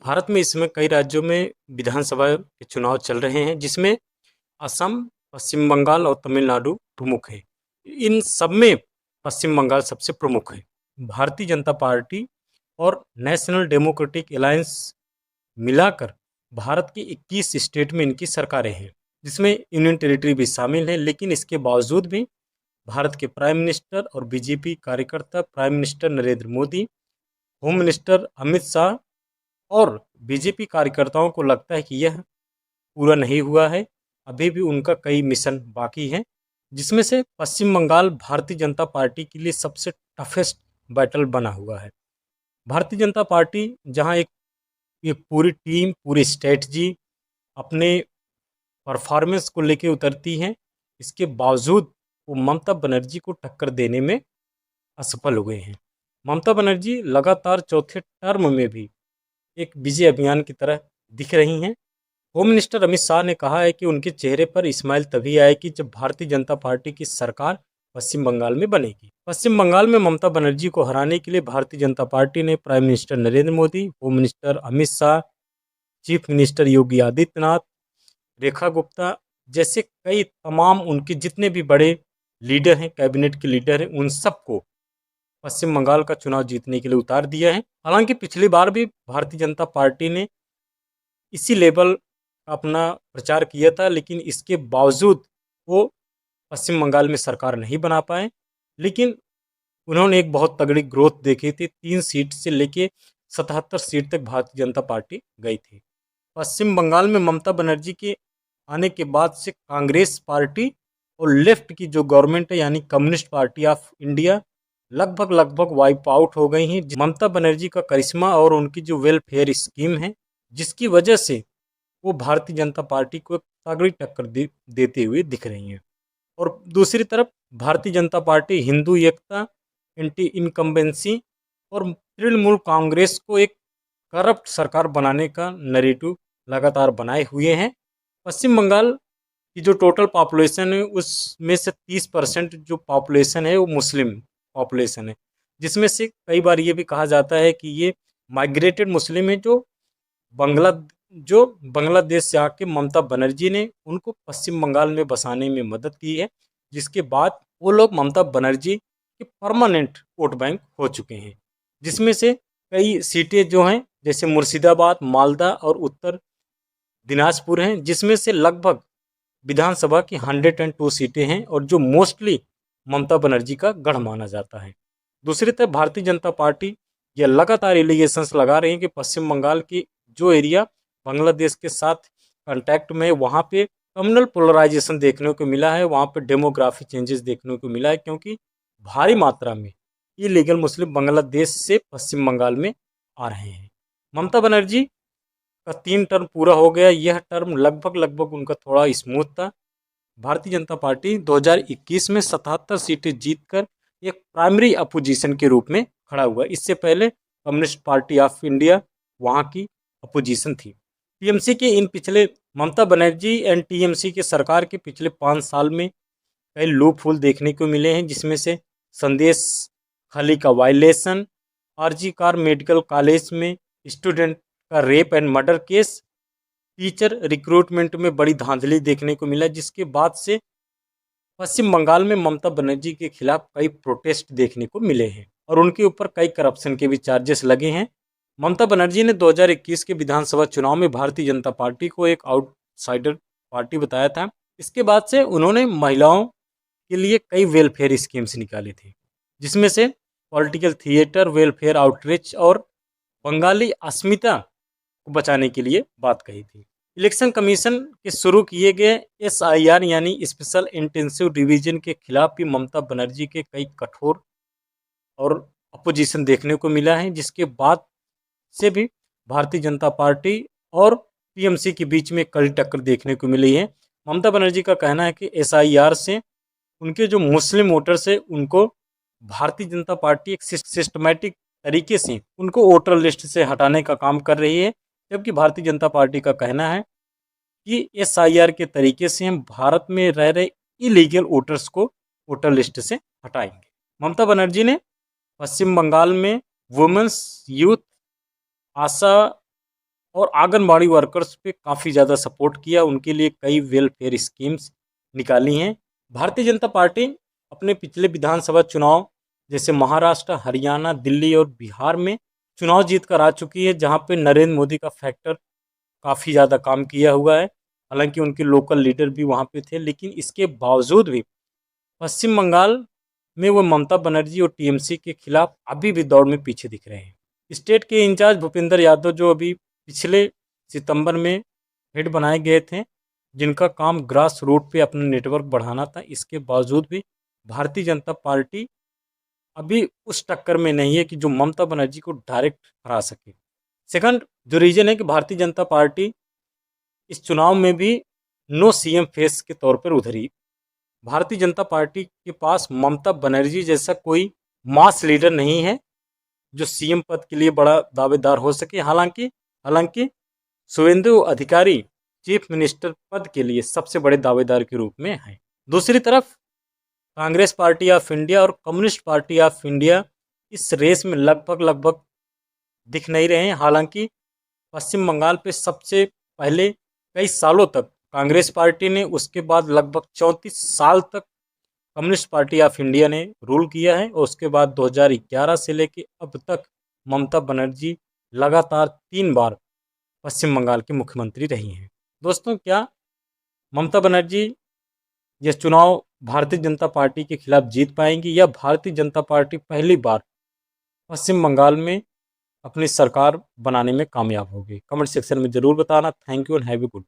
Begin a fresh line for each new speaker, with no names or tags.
भारत में इस समय कई राज्यों में विधानसभा के चुनाव चल रहे हैं, जिसमें असम, पश्चिम बंगाल और तमिलनाडु प्रमुख है। इन सब में पश्चिम बंगाल सबसे प्रमुख है। भारतीय जनता पार्टी और नेशनल डेमोक्रेटिक अलायंस मिलाकर भारत के 21 स्टेट में इनकी सरकारें हैं, जिसमें यूनियन टेरिटरी भी शामिल है। लेकिन इसके बावजूद भी भारत के प्राइम मिनिस्टर और बीजेपी कार्यकर्ता, prime minister Narendra Modi, home minister Amit Shah और बीजेपी कार्यकर्ताओं को लगता है कि यह पूरा नहीं हुआ है। अभी भी उनका कई मिशन बाकी हैं, जिसमें से पश्चिम बंगाल भारतीय जनता पार्टी के लिए सबसे टफेस्ट बैटल बना हुआ है। भारतीय जनता पार्टी जहां एक पूरी टीम, पूरी स्ट्रेटजी अपने परफॉर्मेंस को लेके उतरती है, इसके बावजूद वो ममता बनर्जी को टक्कर देने में असफल हुए हैं। ममता बनर्जी लगातार चौथे टर्म में भी एक विजय अभियान की तरह दिख रही हैं। होम मिनिस्टर अमित शाह ने कहा है कि उनके चेहरे पर स्माइल तभी आएगी जब भारतीय जनता पार्टी की सरकार पश्चिम बंगाल में बनेगी। पश्चिम बंगाल में ममता बनर्जी को हराने के लिए भारतीय जनता पार्टी ने prime minister Narendra Modi, home minister Amit Shah, chief minister Yogi Adityanath, Rekha Gupta जैसे कई तमाम उनके जितने भी बड़े लीडर हैं, कैबिनेट के लीडर हैं, उन सबको पश्चिम बंगाल का चुनाव जीतने के लिए उतार दिया है। हालांकि पिछली बार भी भारतीय जनता पार्टी ने इसी लेवल का अपना प्रचार किया था, लेकिन इसके बावजूद वो पश्चिम बंगाल में सरकार नहीं बना पाए। लेकिन उन्होंने एक बहुत तगड़ी ग्रोथ देखी थी। 3 सीट से लेके 77 सीट तक भारतीय जनता पार्टी गई थी। पश्चिम बंगाल में ममता बनर्जी के आने के बाद से कांग्रेस पार्टी और लेफ्ट की जो गवर्नमेंट है, यानी कम्युनिस्ट पार्टी ऑफ इंडिया, लगभग वाइप आउट हो गई हैं। ममता बनर्जी का करिश्मा और उनकी जो वेलफेयर स्कीम है, जिसकी वजह से वो भारतीय जनता पार्टी को एक तगड़ी टक्कर देते हुए दिख रही हैं। और दूसरी तरफ भारतीय जनता पार्टी हिंदू एकता, एंटी इनकम्बेंसी और तृणमूल कांग्रेस को एक करप्ट सरकार बनाने का नैरेटिव लगातार बनाए हुए हैं। पश्चिम बंगाल की जो टोटल पॉपुलेशन है, उसमें से 30% जो पॉपुलेशन है वो मुस्लिम पॉपुलेशन है, जिसमें से कई बार ये भी कहा जाता है कि ये माइग्रेटेड मुस्लिम है, जो बांग्लादेश से आके ममता बनर्जी ने उनको पश्चिम बंगाल में बसाने में मदद की है, जिसके बाद वो लोग ममता बनर्जी के परमानेंट वोट बैंक हो चुके हैं। जिसमें से कई सीटें जो हैं, जैसे मुर्शिदाबाद, मालदा और उत्तर दिनाजपुर हैं, जिसमें से लगभग विधानसभा की 102 सीटें हैं और जो मोस्टली ममता बनर्जी का गढ़ माना जाता है। दूसरी तरफ भारतीय जनता पार्टी यह लगातार एलिगेशंस लगा रही है कि पश्चिम बंगाल की जो एरिया बांग्लादेश के साथ कांटेक्ट में, वहाँ पे कम्युनल पोलराइजेशन देखने को मिला है, वहाँ पे डेमोग्राफी चेंजेस देखने को मिला है, क्योंकि भारी मात्रा में इलीगल मुस्लिम बांग्लादेश से पश्चिम बंगाल में आ रहे हैं। ममता बनर्जी का 3 टर्म पूरा हो गया। यह टर्म लगभग उनका थोड़ा स्मूथ था। भारतीय जनता पार्टी 2021 में 77 सीटें जीतकर एक प्राइमरी अपोजिशन के रूप में खड़ा हुआ। इससे पहले कम्युनिस्ट पार्टी ऑफ इंडिया वहाँ की अपोजिशन थी। टीएमसी के इन पिछले ममता बनर्जी एंड टीएमसी के सरकार के पिछले 5 साल में कई लूप होल देखने को मिले हैं, जिसमें से संदेश खाली का violation, RG Kar medical college में स्टूडेंट का rape and murder case, teacher recruitment में बड़ी धांधली देखने को मिला, जिसके बाद से पश्चिम बंगाल में ममता बनर्जी के खिलाफ कई प्रोटेस्ट देखने को मिले हैं और उनके ऊपर कई करप्शन के भी चार्जेस लगे हैं। ममता बनर्जी ने 2021 के विधानसभा चुनाव में भारतीय जनता पार्टी को एक आउटसाइडर पार्टी बताया था। इसके बाद से उन्होंने महिलाओं के लिए कई वेलफेयर स्कीम्स निकाली थी, जिसमें से पॉलिटिकल थिएटर, वेलफेयर आउटरीच और बंगाली अस्मिता को बचाने के लिए बात कही थी। इलेक्शन कमीशन के शुरू किए गए SIR यानी स्पेशल इंटेंसिव रिवीजन के खिलाफ भी ममता बनर्जी के कई कठोर और अपोजिशन देखने को मिला है, जिसके बाद से भी भारतीय जनता पार्टी और टीएमसी के बीच में कड़ी टक्कर देखने को मिली है। ममता बनर्जी का कहना है कि SIR से उनके जो मुस्लिम वोटर्स है, उनको भारतीय जनता पार्टी एक सिस्टमैटिक तरीके से उनको वोटर लिस्ट से हटाने का काम कर रही है, जबकि भारतीय जनता पार्टी का कहना है कि SIR के तरीके से हम भारत में रह रहे इलीगल वोटर्स को वोटर लिस्ट से हटाएंगे। ममता बनर्जी ने पश्चिम बंगाल में वुमेन्स, यूथ, आशा और आंगनबाड़ी वर्कर्स पे काफ़ी ज़्यादा सपोर्ट किया, उनके लिए कई वेलफेयर स्कीम्स निकाली हैं। भारतीय जनता पार्टी अपने पिछले विधानसभा चुनाव जैसे महाराष्ट्र, हरियाणा, दिल्ली और बिहार में चुनाव जीत कर आ चुकी है, जहां पे नरेंद्र मोदी का फैक्टर काफ़ी ज़्यादा काम किया हुआ है। हालांकि उनके लोकल लीडर भी वहां पे थे, लेकिन इसके बावजूद भी पश्चिम बंगाल में वो ममता बनर्जी और टीएमसी के खिलाफ अभी भी दौड़ में पीछे दिख रहे हैं। स्टेट के इंचार्ज भूपेंद्र यादव, जो अभी पिछले सितंबर में हेड बनाए गए थे, जिनका काम ग्रास रूट पे अपना नेटवर्क बढ़ाना था, इसके बावजूद भी भारतीय जनता पार्टी अभी उस टक्कर में नहीं है कि जो ममता बनर्जी को डायरेक्ट हरा सके। सेकंड जो रीजन है कि भारतीय जनता पार्टी इस चुनाव में भी नो सीएम फेस के तौर पर उधरी। भारतीय जनता पार्टी के पास ममता बनर्जी जैसा कोई मास लीडर नहीं है जो सीएम पद के लिए बड़ा दावेदार हो सके। हालांकि हालांकि शुवेंदु अधिकारी चीफ मिनिस्टर पद के लिए सबसे बड़े दावेदार के रूप में हैं। दूसरी तरफ कांग्रेस पार्टी ऑफ इंडिया और कम्युनिस्ट पार्टी ऑफ इंडिया इस रेस में लगभग दिख नहीं रहे हैं। हालांकि पश्चिम बंगाल पे सबसे पहले कई सालों तक कांग्रेस पार्टी ने, उसके बाद लगभग 34 साल तक कम्युनिस्ट पार्टी ऑफ इंडिया ने रूल किया है, और उसके बाद 2011 से लेकर अब तक ममता बनर्जी लगातार 3 बार पश्चिम बंगाल के मुख्यमंत्री रही हैं। दोस्तों, क्या ममता बनर्जी ये चुनाव भारतीय जनता पार्टी के खिलाफ जीत पाएंगी, या भारतीय जनता पार्टी पहली बार पश्चिम बंगाल में अपनी सरकार बनाने में कामयाब होगी? कमेंट सेक्शन में ज़रूर बताना। Thank you and have a good.